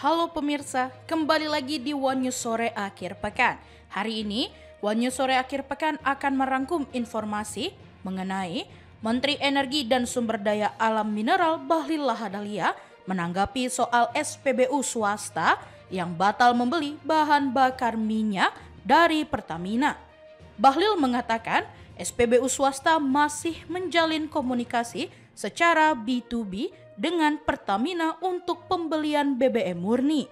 Halo pemirsa, kembali lagi di One News Sore Akhir Pekan. Hari ini, One News Sore Akhir Pekan akan merangkum informasi mengenai Menteri Energi dan Sumber Daya Alam Mineral Bahlil Lahadalia menanggapi soal SPBU swasta yang batal membeli bahan bakar minyak dari Pertamina. Bahlil mengatakan SPBU swasta masih menjalin komunikasi secara B2B dengan Pertamina untuk pembelian BBM murni.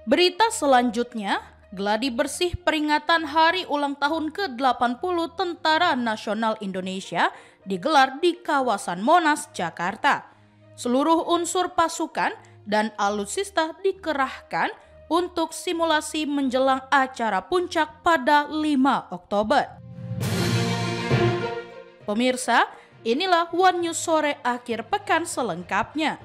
Berita selanjutnya, gladi bersih peringatan hari ulang tahun ke-80 Tentara Nasional Indonesia digelar di kawasan Monas, Jakarta. Seluruh unsur pasukan dan alutsista dikerahkan untuk simulasi menjelang acara puncak pada 5 Oktober. Pemirsa, inilah One News Sore Akhir Pekan selengkapnya.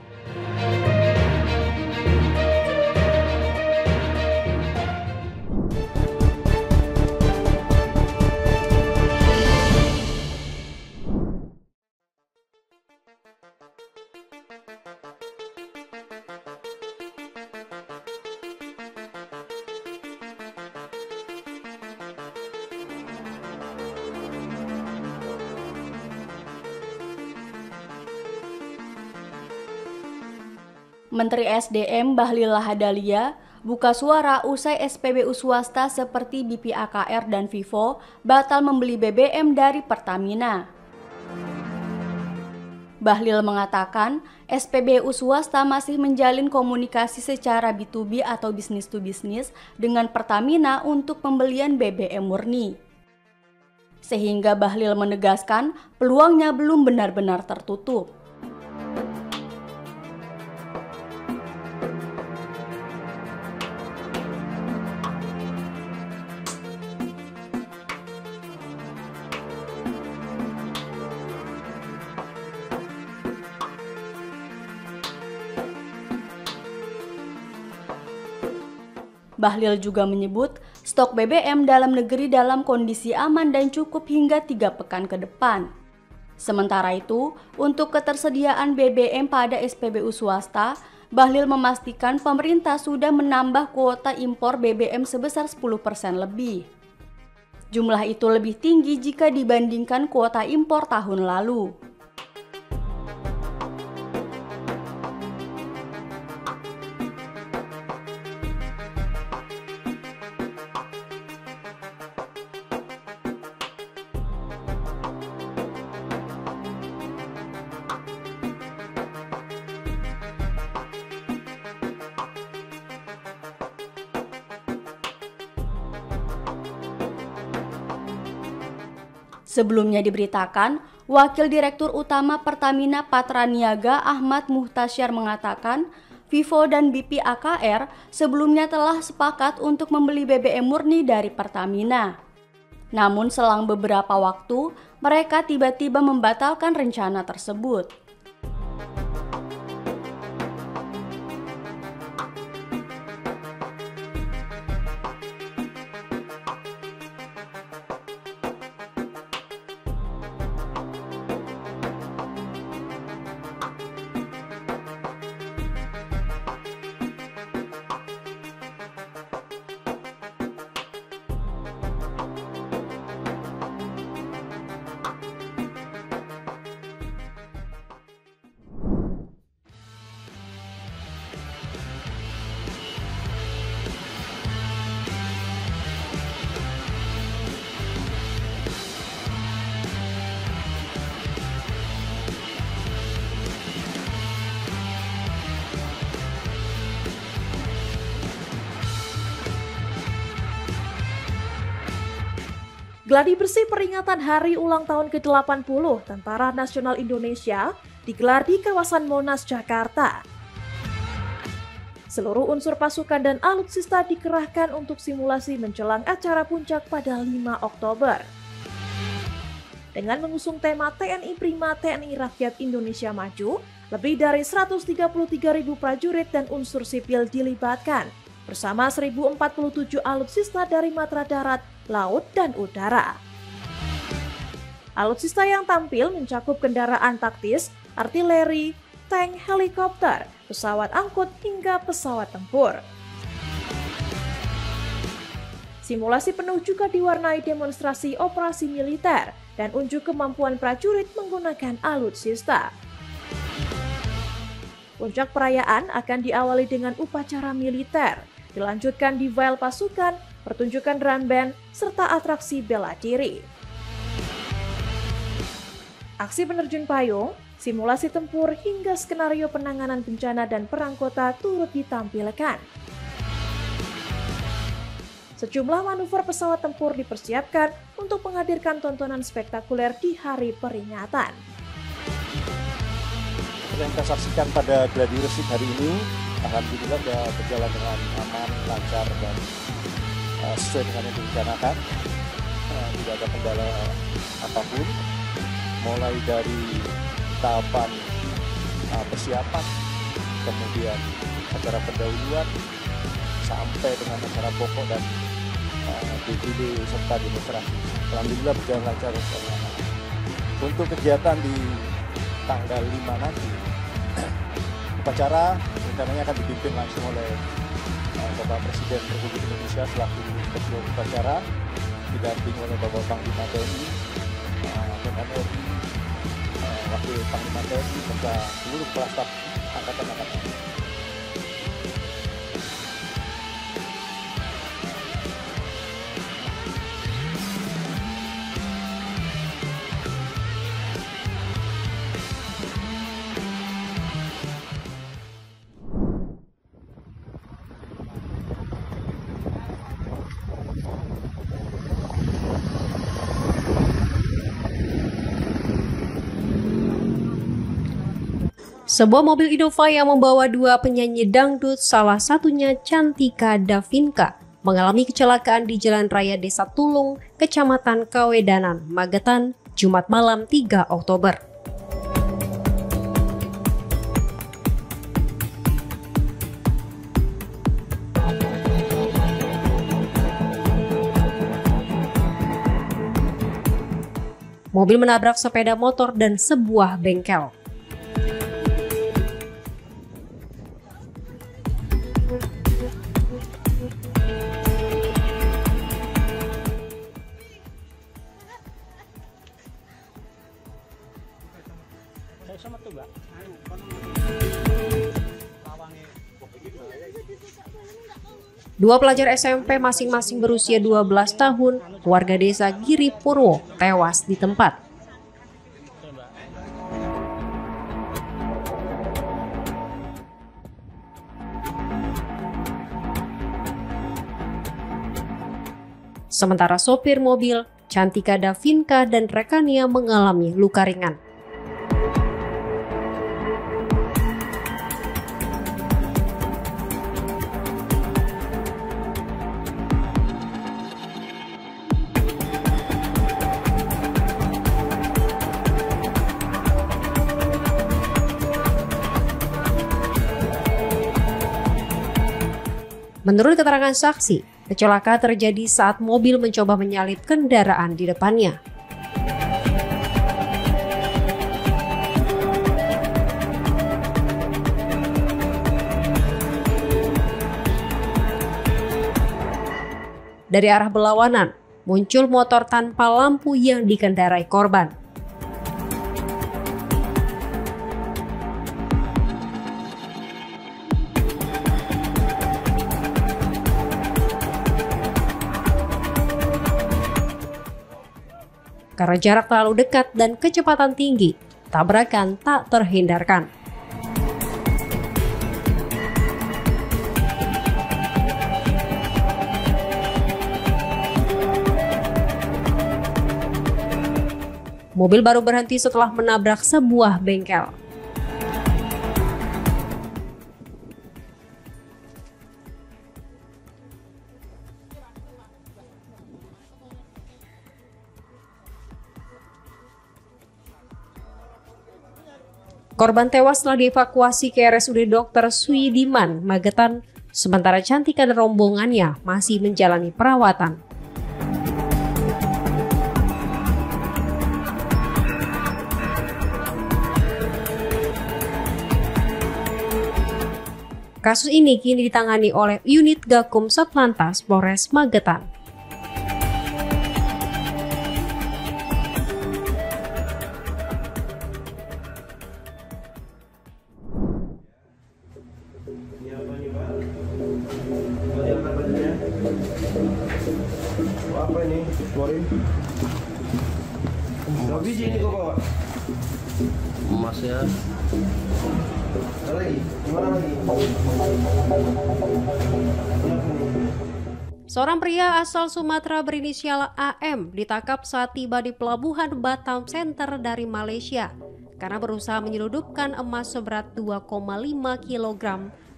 Menteri SDM Bahlil Lahadalia buka suara usai SPBU swasta seperti BPAKR dan Vivo batal membeli BBM dari Pertamina. Bahlil mengatakan SPBU swasta masih menjalin komunikasi secara B2B atau bisnis to bisnis dengan Pertamina untuk pembelian BBM murni. Sehingga Bahlil menegaskan peluangnya belum benar-benar tertutup. Bahlil juga menyebut stok BBM dalam negeri dalam kondisi aman dan cukup hingga 3 pekan ke depan. Sementara itu, untuk ketersediaan BBM pada SPBU swasta, Bahlil memastikan pemerintah sudah menambah kuota impor BBM sebesar 10% lebih. Jumlah itu lebih tinggi jika dibandingkan kuota impor tahun lalu. Sebelumnya diberitakan, Wakil Direktur Utama Pertamina Patraniaga Ahmad Muhtasyar mengatakan, Vivo dan BPAKR sebelumnya telah sepakat untuk membeli BBM murni dari Pertamina. Namun selang beberapa waktu, mereka tiba-tiba membatalkan rencana tersebut. Gladi bersih peringatan hari ulang tahun ke-80 Tentara Nasional Indonesia digelar di kawasan Monas, Jakarta. Seluruh unsur pasukan dan alutsista dikerahkan untuk simulasi menjelang acara puncak pada 5 Oktober. Dengan mengusung tema TNI Prima TNI Rakyat Indonesia Maju, lebih dari 133.000 prajurit dan unsur sipil dilibatkan, bersama 1.047 alutsista dari matra darat, laut, dan udara. Alutsista yang tampil mencakup kendaraan taktis, artileri, tank, helikopter, pesawat angkut, hingga pesawat tempur. Simulasi penuh juga diwarnai demonstrasi operasi militer dan unjuk kemampuan prajurit menggunakan alutsista. Puncak perayaan akan diawali dengan upacara militer, dilanjutkan divail pasukan, pertunjukan drum band, serta atraksi bela diri. Aksi penerjun payung, simulasi tempur, hingga skenario penanganan bencana dan perang kota turut ditampilkan. Sejumlah manuver pesawat tempur dipersiapkan untuk menghadirkan tontonan spektakuler di hari peringatan. Yang kita saksikan pada gladi resik hari ini, alhamdulillah berjalan dengan aman, lancar, dan sesuai dengan yang direncanakan. Tidak ada kendala apapun, mulai dari tahapan persiapan, kemudian acara pendahuluan, sampai dengan acara pokok dan DPD serta demonstrasi. Alhamdulillah berjalan lancar. Untuk kegiatan di tanggal 5 nanti, upacara rencananya akan dipimpin langsung oleh Bapak Presiden Republik Indonesia selaku ketua upacara, didampingi oleh Bapak Panglima TNI, Menhan RI, Wakil Panglima TNI, serta seluruh kepala staf angkatan-angkatan. Sebuah mobil Innova yang membawa 2 penyanyi dangdut, salah satunya Cantika Davinka, mengalami kecelakaan di Jalan Raya Desa Tulung, Kecamatan Kawedanan, Magetan, Jumat malam 3 Oktober. Mobil menabrak sepeda motor dan sebuah bengkel. Dua pelajar SMP masing-masing berusia 12 tahun, warga desa Giri Purwo, tewas di tempat. Sementara sopir mobil, Cantika Davinka dan rekannya mengalami luka ringan. Menurut keterangan saksi, kecelakaan terjadi saat mobil mencoba menyalip kendaraan di depannya. Dari arah berlawanan, muncul motor tanpa lampu yang dikendarai korban. Karena jarak terlalu dekat dan kecepatan tinggi, tabrakan tak terhindarkan. Mobil baru berhenti setelah menabrak sebuah bengkel. Korban tewas setelah dievakuasi ke RSUD Dr. Suidiman, Magetan, sementara Cantika dan rombongannya masih menjalani perawatan. Kasus ini kini ditangani oleh unit Gakum Satlantas Polres Magetan. Apa ini? Keluarin. Berapa biji ini kau bawa? Emas ya. Ada lagi? Gimana lagi? Seorang pria asal Sumatera berinisial AM ditangkap saat tiba di pelabuhan Batam Center dari Malaysia karena berusaha menyelundupkan emas seberat 2,5 kg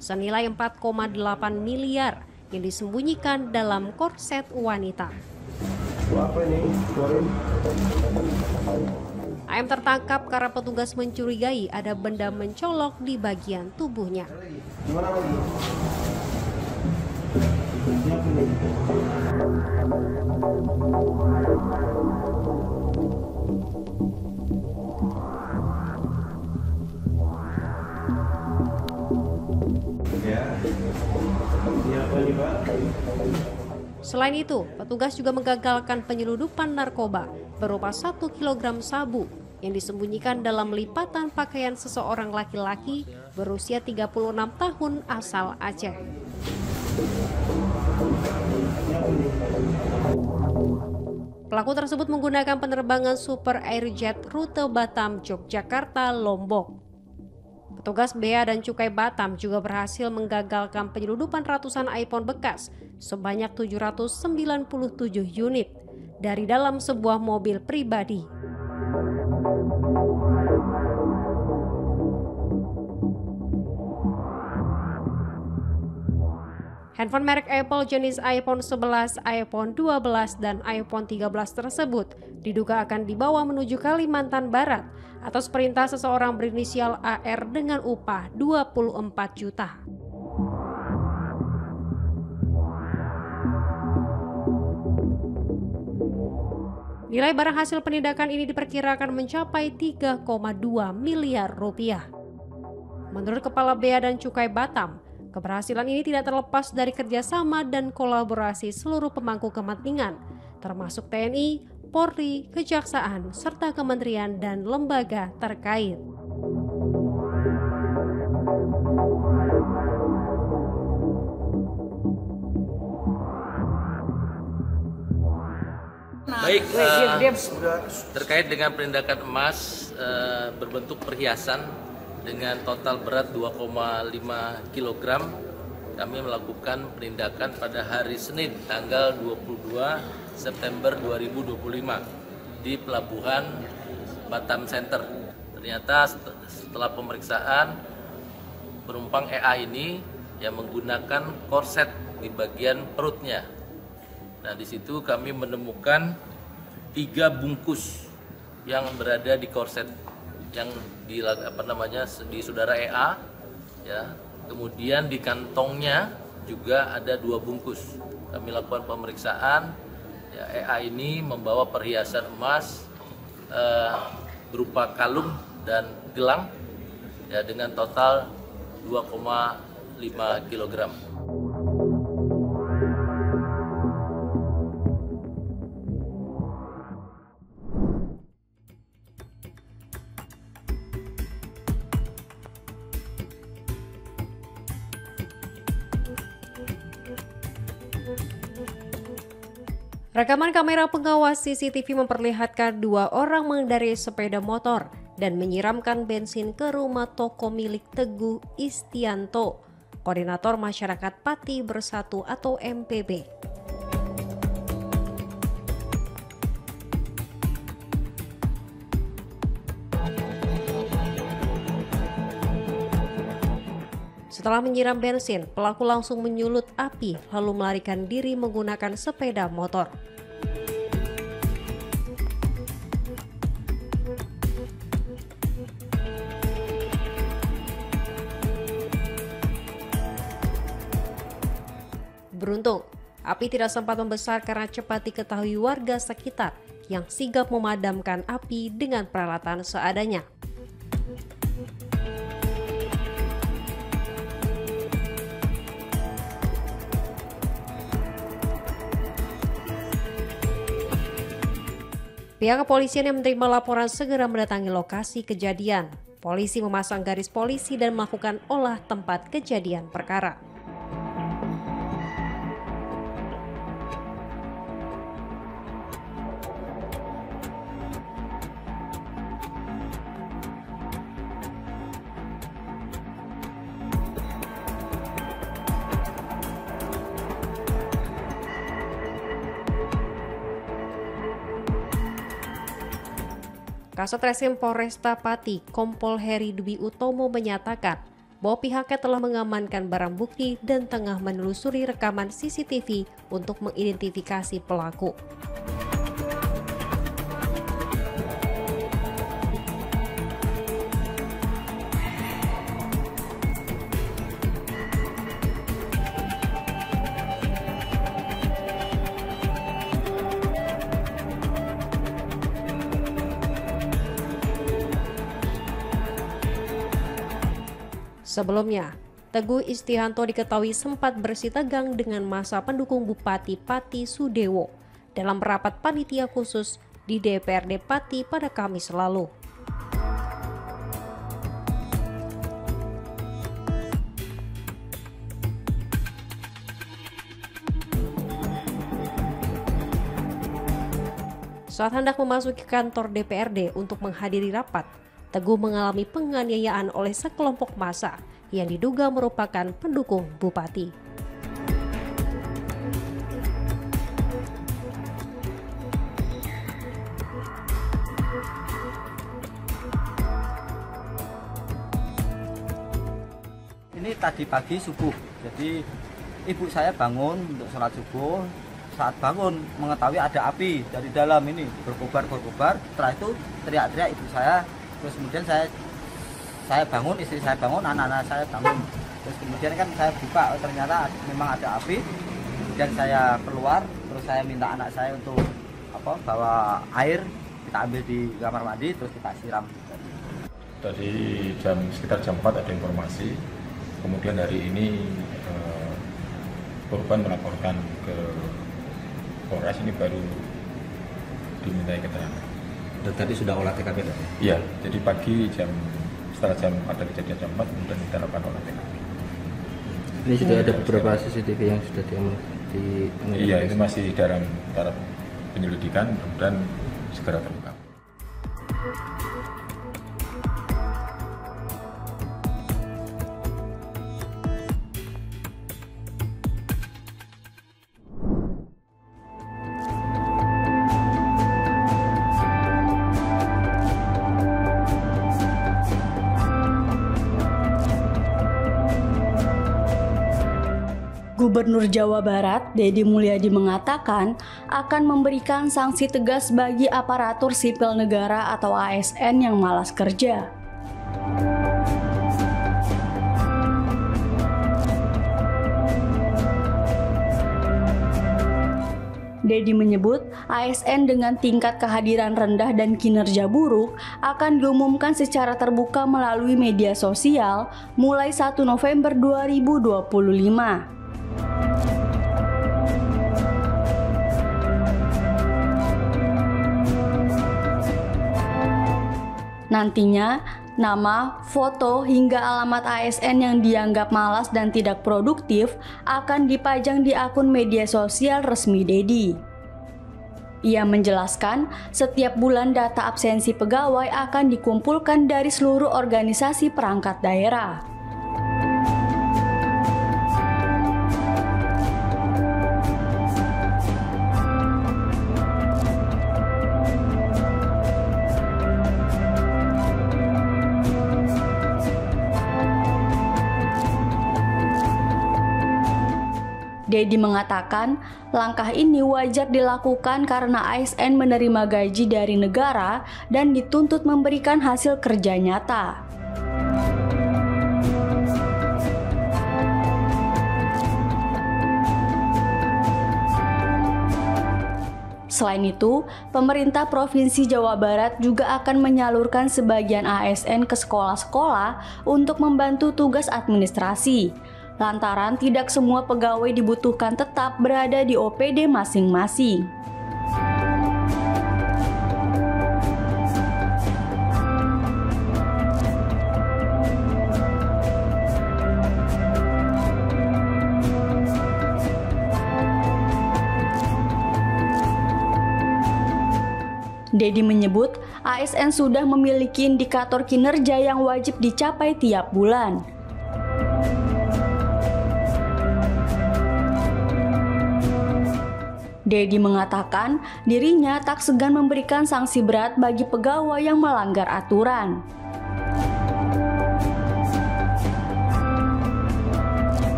senilai 4,8 miliar yang disembunyikan dalam korset wanita. Apa ini? Keluarin. AM tertangkap karena petugas mencurigai ada benda mencolok di bagian tubuhnya. Gimana lagi? Selain itu, petugas juga menggagalkan penyeludupan narkoba berupa 1 kg sabu yang disembunyikan dalam lipatan pakaian seseorang laki-laki berusia 36 tahun asal Aceh. Pelaku tersebut menggunakan penerbangan Super Airjet rute Batam, Yogyakarta, Lombok. Petugas Bea dan Cukai Batam juga berhasil menggagalkan penyeludupan ratusan iPhone bekas sebanyak 797 unit dari dalam sebuah mobil pribadi. Handphone merek Apple jenis iPhone 11, iPhone 12, dan iPhone 13 tersebut diduga akan dibawa menuju Kalimantan Barat atas perintah seseorang berinisial AR dengan upah 24 juta. Nilai barang hasil penindakan ini diperkirakan mencapai 3,2 miliar rupiah. Menurut Kepala Bea dan Cukai Batam, keberhasilan ini tidak terlepas dari kerjasama dan kolaborasi seluruh pemangku kepentingan, termasuk TNI, Polri, Kejaksaan, serta kementerian dan lembaga terkait. Baik, terkait dengan penindakan emas berbentuk perhiasan dengan total berat 2,5 kg, kami melakukan penindakan pada hari Senin tanggal 22 September 2025 di Pelabuhan Batam Center. Ternyata setelah pemeriksaan, penumpang EA ini yang menggunakan korset di bagian perutnya. Nah, di situ kami menemukan 3 bungkus yang berada di korset yang di saudara EA, ya. Kemudian di kantongnya juga ada 2 bungkus. Kami lakukan pemeriksaan. Ya, EA ini membawa perhiasan emas berupa kalung dan gelang, ya, dengan total 2,5 kg. Rekaman kamera pengawas CCTV memperlihatkan 2 orang mengendarai sepeda motor dan menyiramkan bensin ke rumah toko milik Teguh Istianto, Koordinator Masyarakat Pati Bersatu atau MPB. Setelah menyiram bensin, pelaku langsung menyulut api lalu melarikan diri menggunakan sepeda motor. Beruntung, api tidak sempat membesar karena cepat diketahui warga sekitar yang sigap memadamkan api dengan peralatan seadanya. Pihak kepolisian yang menerima laporan segera mendatangi lokasi kejadian. Polisi memasang garis polisi dan melakukan olah tempat kejadian perkara. Kasat Reskrim Polresta Pati, Kompol Heri Dwi Utomo menyatakan bahwa pihaknya telah mengamankan barang bukti dan tengah menelusuri rekaman CCTV untuk mengidentifikasi pelaku. Sebelumnya, Teguh Istihanto diketahui sempat bersitegang dengan masa pendukung Bupati Pati Sudewo dalam rapat panitia khusus di DPRD Pati pada Kamis lalu. Saat hendak memasuki kantor DPRD untuk menghadiri rapat, Teguh mengalami penganiayaan oleh sekelompok massa yang diduga merupakan pendukung Bupati. Ini tadi pagi subuh, jadi ibu saya bangun untuk sholat subuh. Saat bangun mengetahui ada api dari dalam ini berkobar. Setelah itu teriak-teriak ibu saya. Terus kemudian saya bangun, istri saya bangun, anak-anak saya bangun. Terus kemudian kan saya buka, ternyata memang ada api. Dan saya keluar, terus saya minta anak saya untuk bawa air, kita ambil di kamar mandi, terus kita siram. Tadi sekitar jam 4 ada informasi. Kemudian hari ini korban melaporkan ke Polres, ini baru dimintai keterangan. Dan tadi sudah olah TKP tadi? Iya, jadi pagi setelah ada kejadian jam 4, kemudian kita lakukan olah TKP. Ini sudah ada beberapa CCTV yang sudah di Iya, itu masih dalam taraf penyelidikan, kemudian segera terungkap. Gubernur Jawa Barat, Deddy Mulyadi mengatakan akan memberikan sanksi tegas bagi aparatur sipil negara atau ASN yang malas kerja. Deddy menyebut ASN dengan tingkat kehadiran rendah dan kinerja buruk akan diumumkan secara terbuka melalui media sosial mulai 1 November 2025. Nantinya, nama, foto, hingga alamat ASN yang dianggap malas dan tidak produktif akan dipajang di akun media sosial resmi Deddy. Ia menjelaskan, setiap bulan data absensi pegawai akan dikumpulkan dari seluruh organisasi perangkat daerah. Deddy mengatakan langkah ini wajar dilakukan karena ASN menerima gaji dari negara dan dituntut memberikan hasil kerja nyata. Selain itu, pemerintah Provinsi Jawa Barat juga akan menyalurkan sebagian ASN ke sekolah-sekolah untuk membantu tugas administrasi. Lantaran tidak semua pegawai dibutuhkan tetap berada di OPD masing-masing. Dedi menyebut ASN sudah memiliki indikator kinerja yang wajib dicapai tiap bulan. Dedi mengatakan dirinya tak segan memberikan sanksi berat bagi pegawai yang melanggar aturan.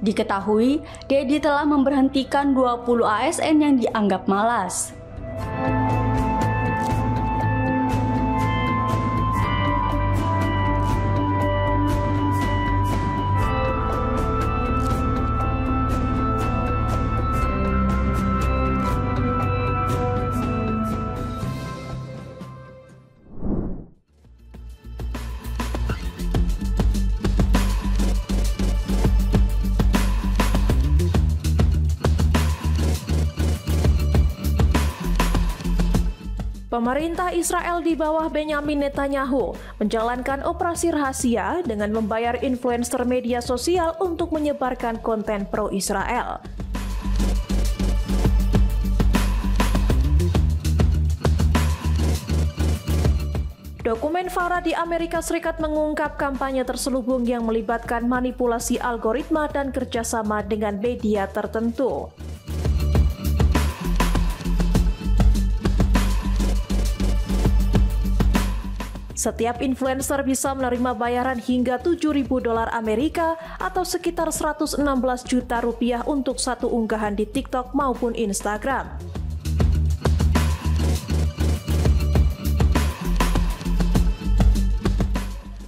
Diketahui, Dedi telah memberhentikan 20 ASN yang dianggap malas. Pemerintah Israel di bawah Benyamin Netanyahu menjalankan operasi rahasia dengan membayar influencer media sosial untuk menyebarkan konten pro-Israel. Dokumen Farah di Amerika Serikat mengungkap kampanye terselubung yang melibatkan manipulasi algoritma dan kerjasama dengan media tertentu. Setiap influencer bisa menerima bayaran hingga $7.000 Amerika atau sekitar 116 juta rupiah untuk satu unggahan di TikTok maupun Instagram.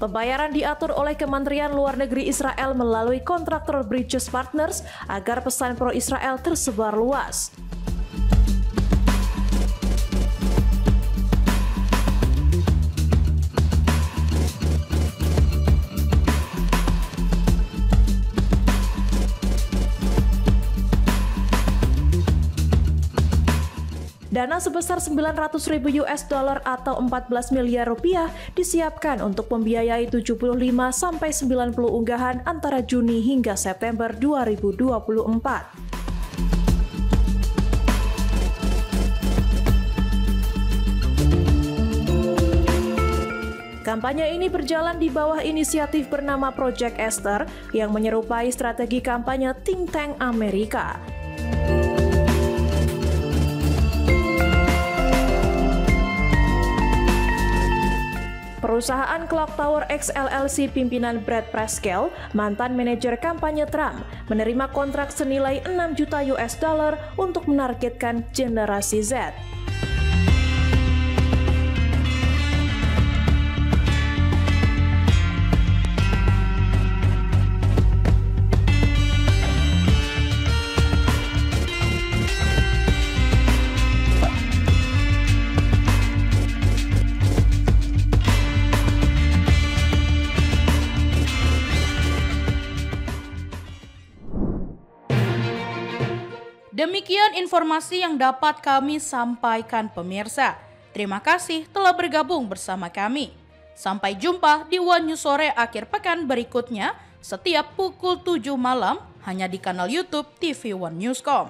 Pembayaran diatur oleh Kementerian Luar Negeri Israel melalui kontraktor Bridges Partners agar pesan pro-Israel tersebar luas. Dana sebesar $900.000 atau 14 miliar rupiah disiapkan untuk membiayai 75 sampai 90 unggahan antara Juni hingga September 2024. Kampanye ini berjalan di bawah inisiatif bernama Project Esther yang menyerupai strategi kampanye think tank Amerika. Perusahaan Clock Tower X LLC pimpinan Brad Parscale, mantan manajer kampanye Trump, menerima kontrak senilai $6 juta untuk menargetkan generasi Z. Demikian informasi yang dapat kami sampaikan pemirsa. Terima kasih telah bergabung bersama kami. Sampai jumpa di One News Sore akhir pekan berikutnya setiap pukul 7 malam hanya di kanal YouTube TV One Newscom.